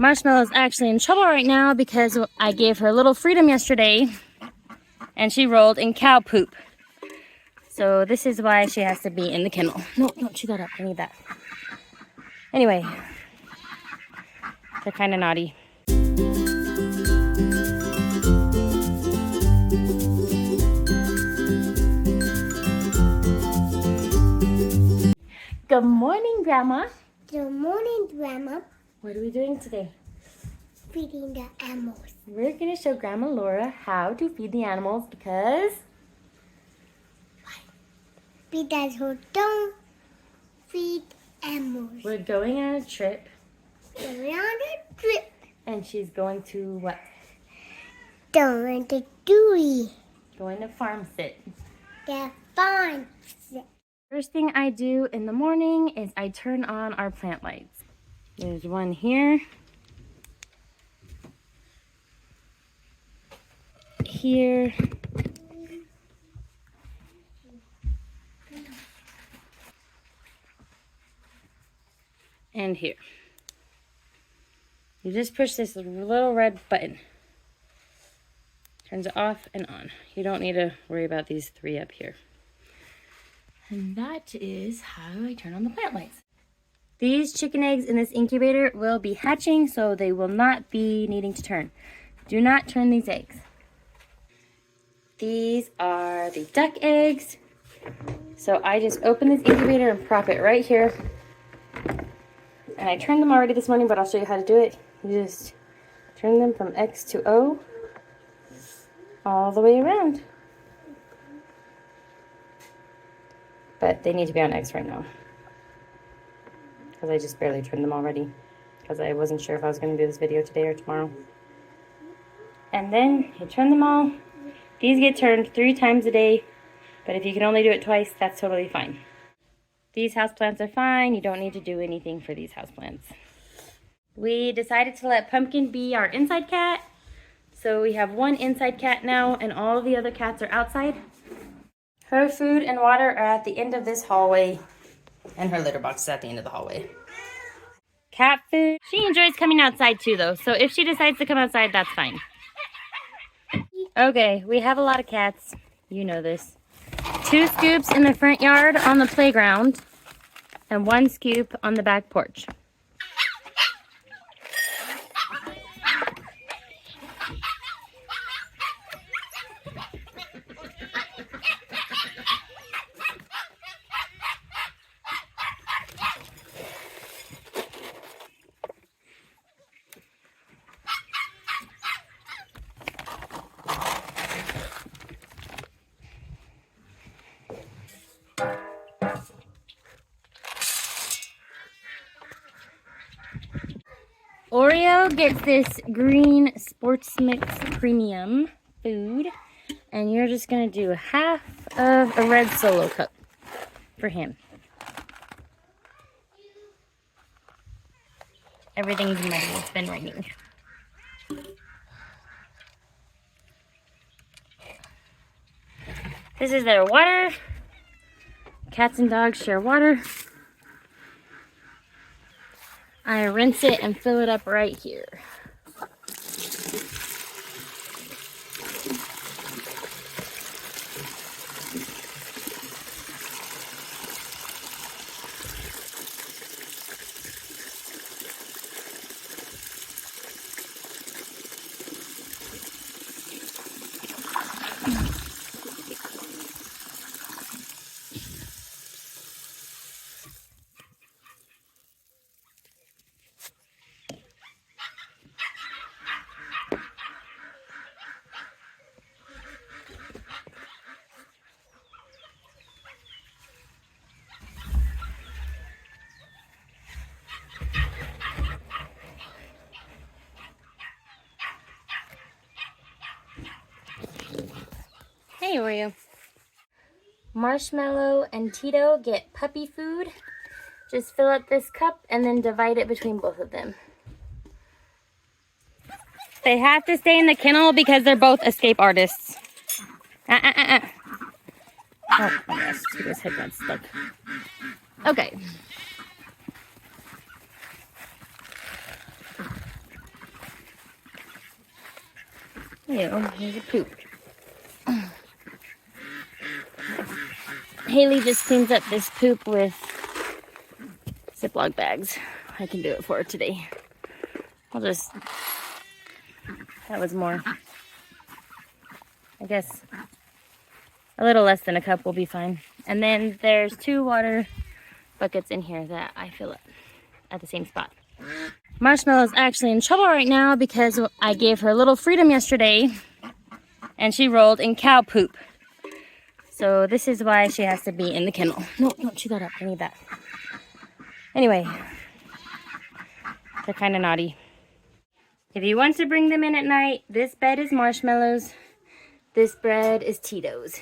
Marshmallow's actually in trouble right now because I gave her a little freedom yesterday and she rolled in cow poop. So this is why she has to be in the kennel. No, don't chew that up. I need that. Anyway, they're kind of naughty. Good morning, Grandma. Good morning, Grandma. What are we doing today? Feeding the animals. We're going to show Grandma Laura how to feed the animals because Because don't feed animals. we're going on a trip We're on a trip. and she's going to what? Don't the Dewey. Going to farm sit. The fun. First thing I do in the morning is I turn on our plant lights. There's one here. Here. And here. You just push this little red button. Turns it off and on. You don't need to worry about these three up here. And that is how I turn on the plant lights. These chicken eggs in this incubator will be hatching, so they will not be needing to turn. Do not turn these eggs. These are the duck eggs. So I just open this incubator and prop it right here. And I turned them already this morning, but I'll show you how to do it. You just turn them from X to O all the way around. But they need to be on X right now because I just barely turned them already because I wasn't sure if I was going to do this video today or tomorrow. And then you turn them all. These get turned 3 times a day, but if you can only do it twice, that's totally fine. These houseplants are fine. You don't need to do anything for these houseplants. We decided to let Pumpkin be our inside cat. So we have one inside cat now and all of the other cats are outside. Her food and water are at the end of this hallway, and her litter box is at the end of the hallway. Cat food. She enjoys coming outside too, though, so if she decides to come outside, that's fine. Okay, we have a lot of cats. You know this. 2 scoops in the front yard on the playground, and 1 scoop on the back porch. Oreo gets this green sports mix premium food, and you're just gonna do half of a red Solo cup for him. Everything's muddy, it's been raining. This is their water. Cats and dogs share water. I rinse it and fill it up right here. Hey, Oreo. Marshmallow and Tito get puppy food. Just fill up this cup and then divide it between both of them. They have to stay in the kennel because they're both escape artists. Oh my gosh, Tito's head got stuck. Okay. Ew, there's a poop. Haley just cleans up this poop with Ziploc bags. I can do it for her today. That was more. I guess a little less than a cup will be fine. And then there's 2 water buckets in here that I fill up at the same spot. Marshmallow's actually in trouble right now because I gave her a little freedom yesterday and she rolled in cow poop. So this is why she has to be in the kennel. No, don't chew that up. I need that. Anyway, they're kind of naughty. If you want to bring them in at night, this bed is Marshmallow's. This bread is Tito's.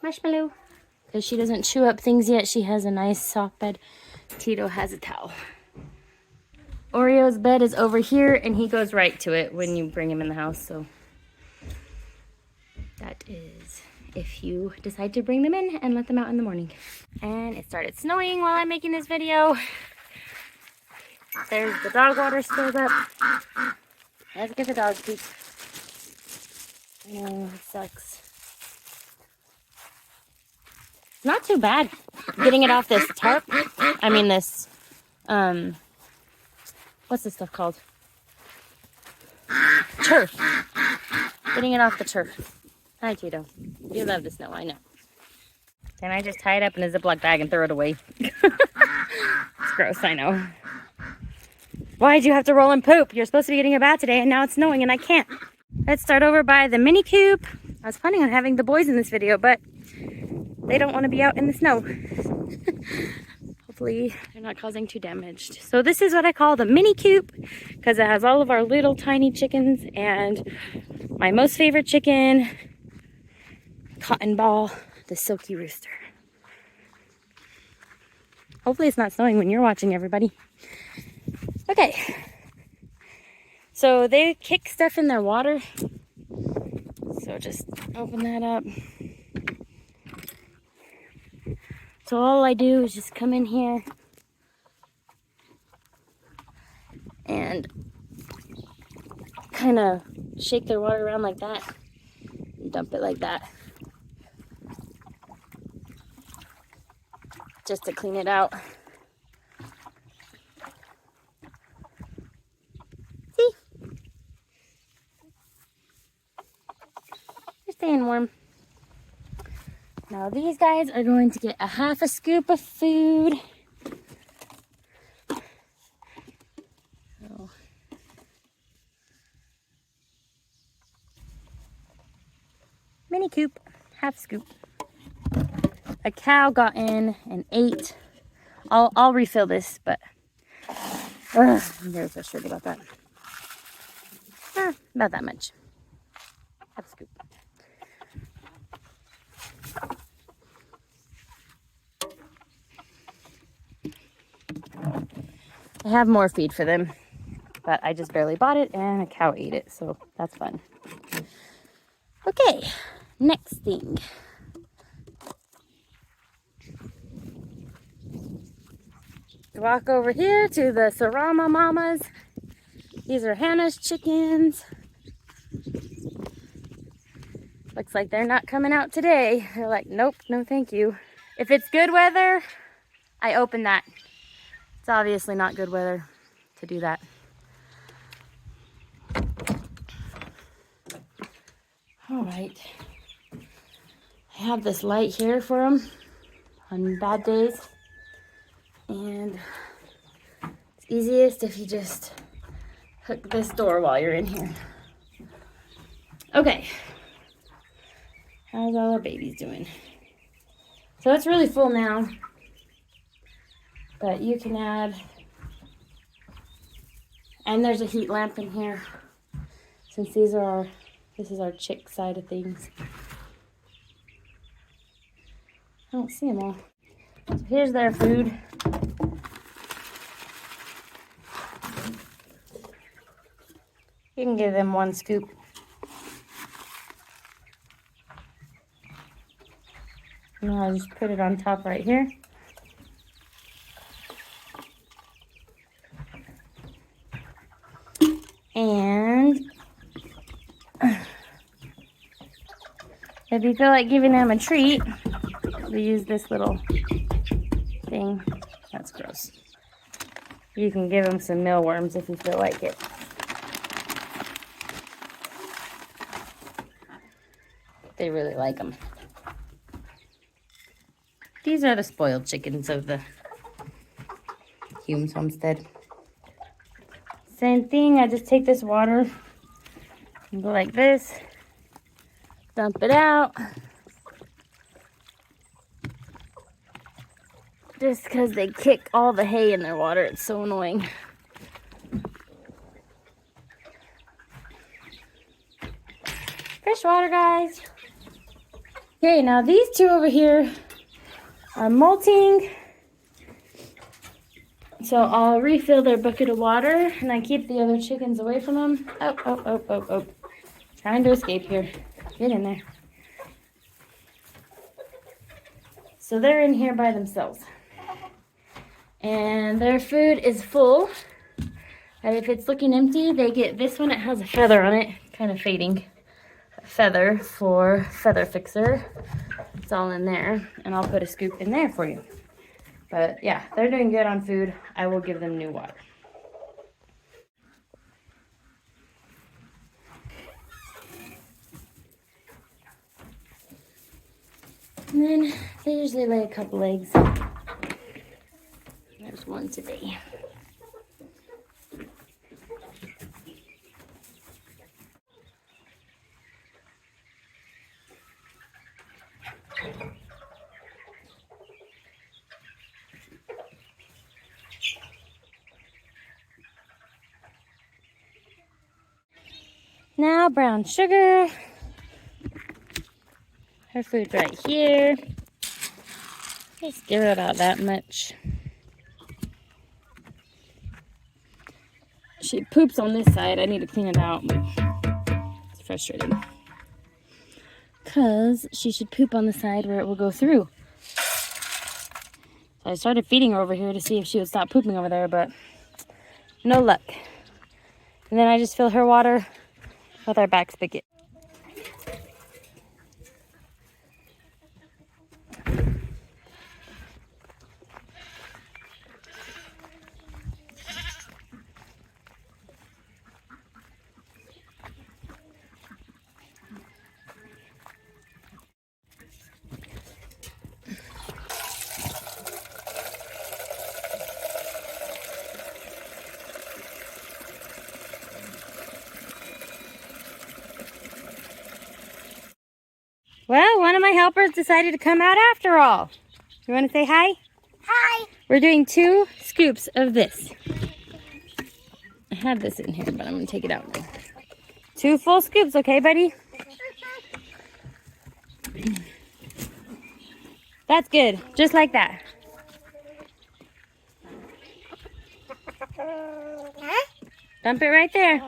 Marshmallow. Because she doesn't chew up things yet, she has a nice soft bed. Tito has a towel. Oreo's bed is over here, and he goes right to it when you bring him in the house. So that is if you decide to bring them in and let them out in the morning. And it started snowing while I'm making this video. There's the dog water spilled up. Let's get the dog poop. I know, it sucks. It's not too bad getting it off this tarp. I mean this, what's this stuff called? Turf. Getting it off the turf. Hi, Tito. You love the snow, I know. Can I just tie it up in a Ziploc bag and throw it away? It's gross, I know. Why'd you have to roll in poop? You're supposed to be getting a bath today and now it's snowing and I can't. Let's start over by the mini coop. I was planning on having the boys in this video, but they don't want to be out in the snow. Hopefully they're not causing too damage. So this is what I call the mini coop because it has all of our little tiny chickens and my most favorite chicken, Cotton Ball, the silky rooster. Hopefully it's not snowing when you're watching, everybody. Okay. So they kick stuff in their water. So just open that up. So all I do is just come in here and kind of shake their water around like that and dump it like that. Just to clean it out. See? They're staying warm. Now these guys are going to get a half a scoop of food. So. Mini coop, half scoop. A cow got in and ate. I'll refill this, but I'm very frustrated about that. About that much. Half a scoop. I have more feed for them, but I just barely bought it and a cow ate it, so that's fun. Okay, next thing. Walk over here to the Sarama Mamas. These are Hannah's chickens. Looks like they're not coming out today. They're like, nope, no thank you. If it's good weather, I open that. It's obviously not good weather to do that. All right. I have this light here for them on bad days. And it's easiest if you just hook this door while you're in here. Okay. How's all our babies doing? So it's really full now. But you can add, and there's a heat lamp in here, since this is our chick side of things. I don't see them all. So here's their food. You can give them 1 scoop. And I'll just put it on top right here. And If you feel like giving them a treat, we use this little thing. That's gross. You can give them some mealworms if you feel like it. They really like them. These are the spoiled chickens of the Humes homestead. Same thing, I just take this water and go like this, dump it out. Just because they kick all the hay in their water, it's so annoying. Fresh water, guys. Okay, now these two over here are molting. So I'll refill their bucket of water and I keep the other chickens away from them. Oh. Trying to escape here. Get in there. So they're in here by themselves. And their food is full. And if it's looking empty, they get this one. It has a feather on it, kind of fading. A feather for Feather Fixer. It's all in there. And I'll put a scoop in there for you. But yeah, they're doing good on food. I will give them new water. And then they usually lay a couple eggs. There's one today. Now brown sugar. Her food's right here. Just give her about that much. She poops on this side. I need to clean it out, but it's frustrating. Because she should poop on the side where it will go through. So I started feeding her over here to see if she would stop pooping over there, but no luck. And then I just fill her water with our back spigot. Well, one of my helpers decided to come out after all. You want to say hi? Hi. We're doing 2 scoops of this. I had this in here, but I'm going to take it out now. 2 full scoops, okay, buddy? That's good. Just like that. Huh? Dump it right there.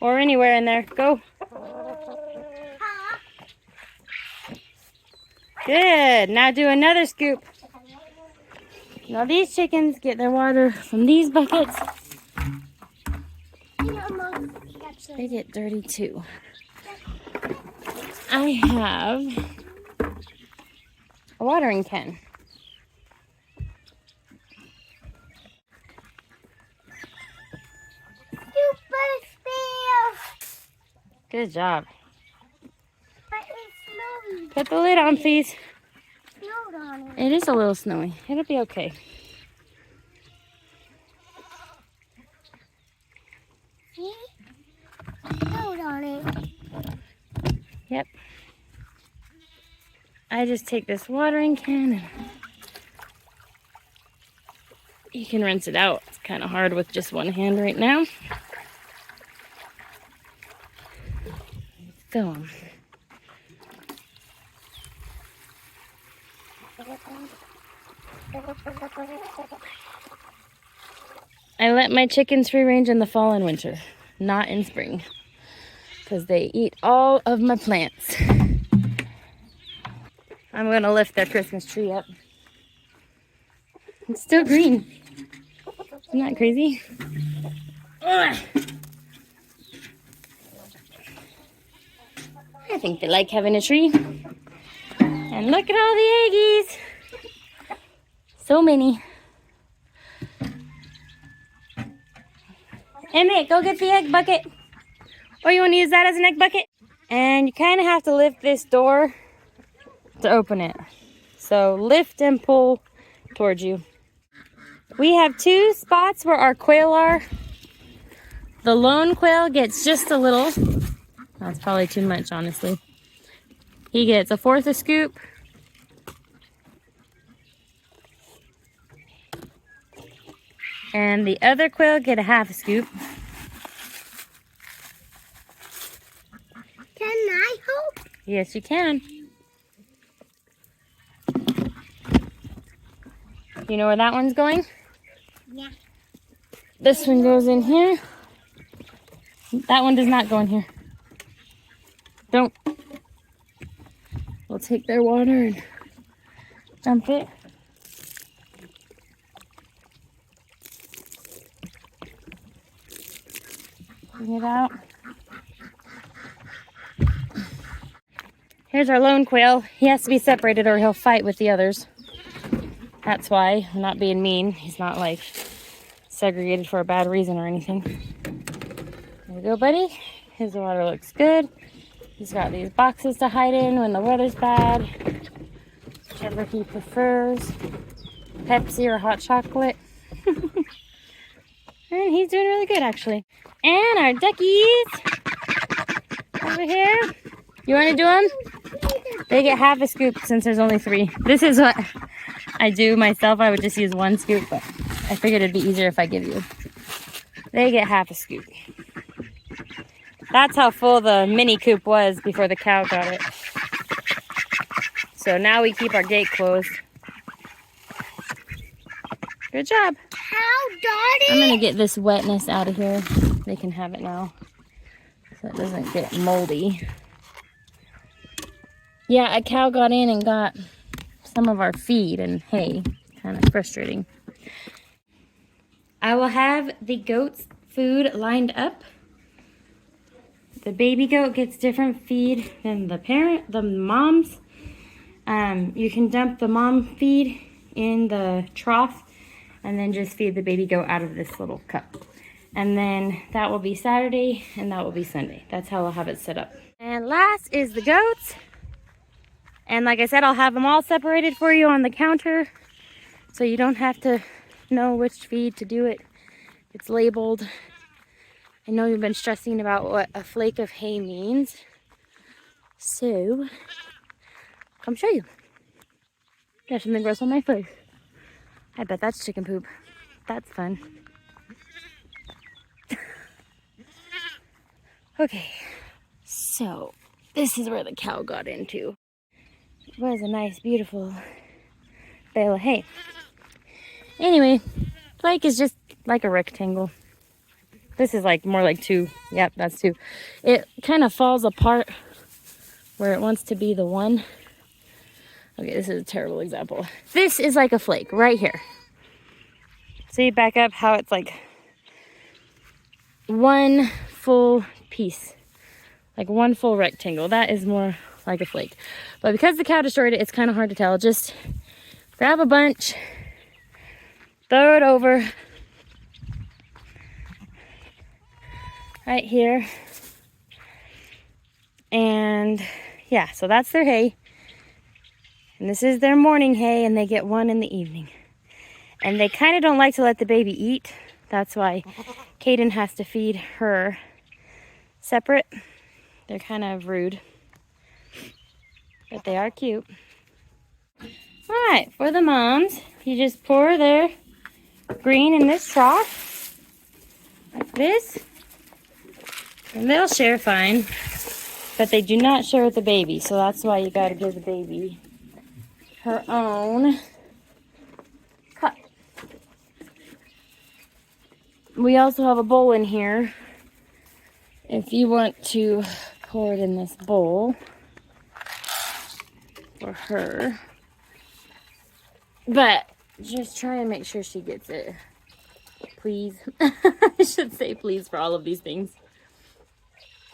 Or anywhere in there. Go. Good. Now do another scoop. Now these chickens get their water from these buckets. They get dirty too. I have a watering can. Super spill. Good job. But it's snowy. Put the lid on, please. Snowed on it. It is a little snowy. It'll be okay. See? Snowed on it. Yep. I just take this watering can and you can rinse it out. It's kind of hard with just one hand right now. Fill 'em. I let my chickens free range in the fall and winter, not in spring, because they eat all of my plants. I'm going to lift their Christmas tree up. It's still green. Isn't that crazy? Ugh. think they like having a tree. And look at all the eggies. So many. Emmett, go get the egg bucket. Or you want to use that as an egg bucket? And you kind of have to lift this door to open it. So lift and pull towards you. We have 2 spots where our quail are. The lone quail gets just a little. That's probably too much, honestly. He gets 1/4 a scoop. And the other quail get 1/2 a scoop. Can I help? Yes, you can. You know where that one's going? Yeah. This one goes in here. That one does not go in here. Don't. We'll take their water and dump it. Bring it out. Here's our lone quail. He has to be separated or he'll fight with the others. That's why. I'm not being mean. He's not like segregated for a bad reason or anything. There we go, buddy. His water looks good. He's got these boxes to hide in when the weather's bad. Whichever he prefers. Pepsi or hot chocolate. And he's doing really good, actually. And our duckies over here. You want to do them? They get 1/2 a scoop since there's only 3. This is what I do myself. I would just use 1 scoop, but I figured it'd be easier if I give you. They get 1/2 a scoop. That's how full the mini coop was before the cow got it. So now we keep our gate closed. Good job. How dirty? I'm gonna get this wetness out of here. They can have it now, so it doesn't get moldy. Yeah, a cow got in and got some of our feed and hay. Kind of frustrating. I will have the goats' food lined up. The baby goat gets different feed than the mom's. You can dump the mom feed in the trough and then just feed the baby goat out of this little cup. And then that will be Saturday and that will be Sunday. That's how I'll have it set up. And last is the goats. And like I said, I'll have them all separated for you on the counter so you don't have to know which feed to do it. It's labeled. I know you've been stressing about what a flake of hay means. So, come show you. Got something gross on my face. I bet that's chicken poop. That's fun. Okay, so this is where the cow got into. It was a nice, beautiful bale of hay. Anyway, flake is just like a rectangle. This is like more like 2. Yep, that's 2. It kind of falls apart where it wants to be the 1. Okay, this is a terrible example. This is like a flake right here. See, back up how it's like 1 full piece. Like 1 full rectangle. That is more like a flake. But because the cow destroyed it, it's kind of hard to tell. Just grab a bunch, throw it over right here. And yeah, so that's their hay. And this is their morning hay, and they get 1 in the evening. And they kind of don't like to let the baby eat. That's why Kaden has to feed her separate. They're kind of rude, but they are cute. All right, for the moms, you just pour their green in this trough, like this. And they'll share fine, but they do not share with the baby, so that's why you gotta give the baby her own cup. We also have a bowl in here if you want to pour it in this bowl for her. But just try and make sure she gets it. Please. I should say please for all of these things.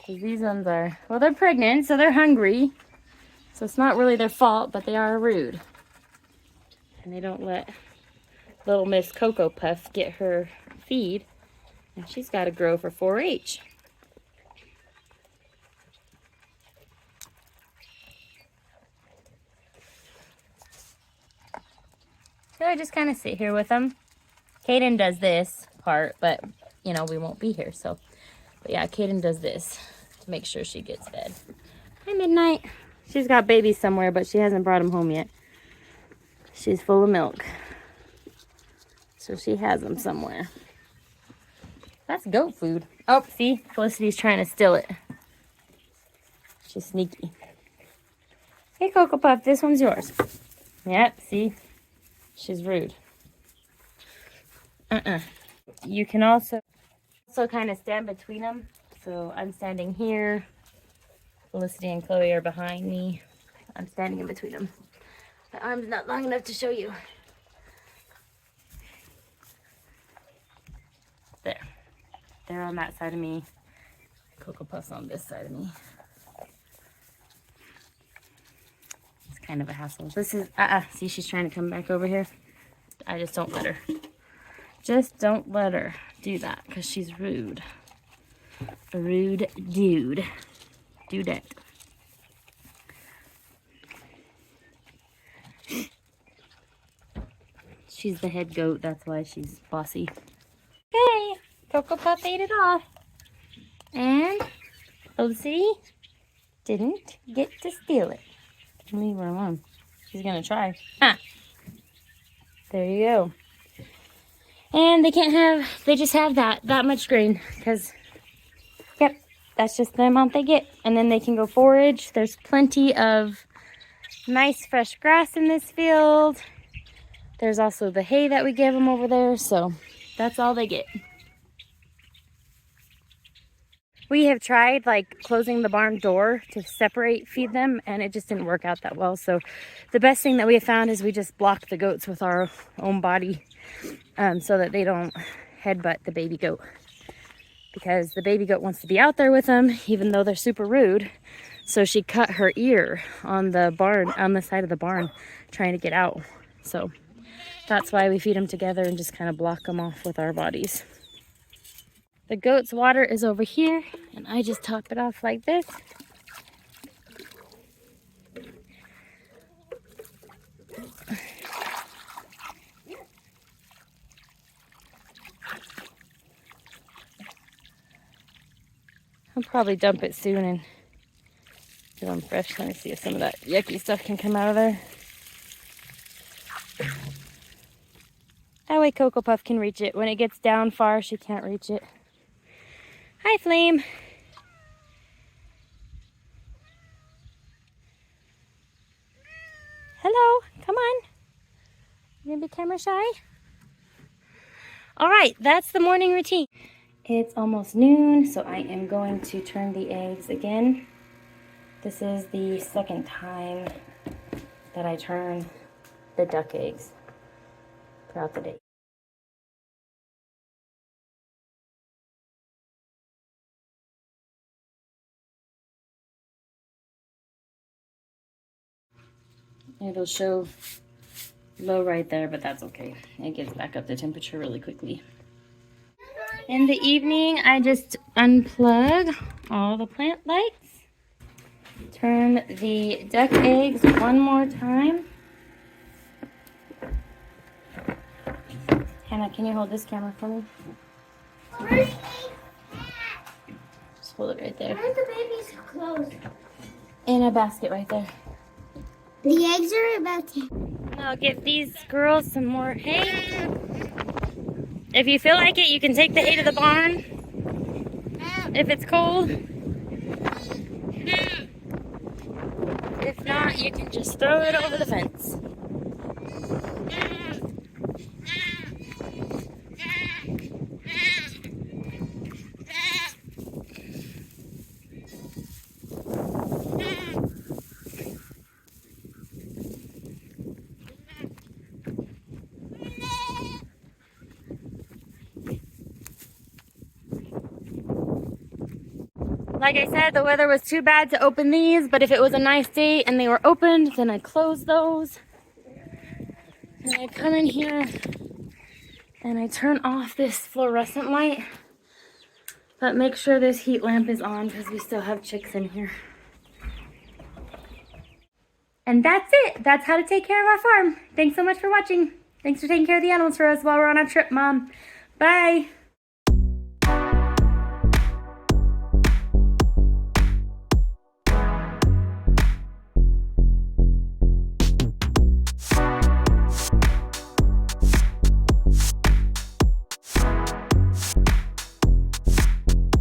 'Cause these ones are, well, they're pregnant, so they're hungry. So it's not really their fault, but they are rude. And they don't let little Miss Cocoa Puff get her feed. And she's got to grow for 4-H. So I just kind of sit here with them. Kaden does this part, but, you know, we won't be here. So, but yeah, Kaden does this to make sure she gets fed. Hi, Midnight. She's got babies somewhere, but she hasn't brought them home yet. She's full of milk. So she has them somewhere. That's goat food. Oh, see? Felicity's trying to steal it. She's sneaky. Hey, Cocoa Puff, this one's yours. Yep, see? She's rude. You can also kind of stand between them. So I'm standing here. Felicity and Chloe are behind me. I'm standing in between them. My arm's not long enough to show you. There. They're on that side of me. Cocoa Puff's on this side of me. It's kind of a hassle. This is, see, she's trying to come back over here. I just don't let her. Just don't let her do that because she's rude. A rude dude. Dudette. She's the head goat, that's why she's bossy. Okay, Cocoa Puff ate it off. And Felicity didn't get to steal it. Leave her alone. She's gonna try. Ah. There you go. And they just have that much grain because, yep, that's just the amount they get. And then they can go forage. There's plenty of nice fresh grass in this field. There's also the hay that we give them over there. So that's all they get. We have tried like closing the barn door to feed them, and it just didn't work out that well. So the best thing that we have found is we just block the goats with our own body so that they don't headbutt the baby goat. Because the baby goat wants to be out there with them, even though they're super rude. So she cut her ear on the side of the barn, trying to get out. So that's why we feed them together and just kind of block them off with our bodies. The goat's water is over here, and I just top it off like this. I'll probably dump it soon and get them fresh. Let me see if some of that yucky stuff can come out of there. That way Cocoa Puff can reach it. When it gets down far, she can't reach it. Hi, Flame. Hello, come on. You gonna be camera shy? All right, that's the morning routine. It's almost noon, so I am going to turn the eggs again. This is the second time that I turn the duck eggs throughout the day. It'll show low right there, but that's okay. It gets back up to temperature really quickly. In the evening, I just unplug all the plant lights. Turn the duck eggs one more time. Hannah, can you hold this camera for me? Just hold it right there. Where's the baby's clothes? In a basket right there. The eggs are about to... I'll give these girls some more hay. If you feel like it, you can take the hay to the barn. If it's cold. If not, you can just throw it over the fence. Like I said, the weather was too bad to open these, but if it was a nice day and they were opened, then I close those. And I come in here and I turn off this fluorescent light, but make sure this heat lamp is on because we still have chicks in here. And that's it. That's how to take care of our farm. Thanks so much for watching. Thanks for taking care of the animals for us while we're on our trip, Mom. Bye.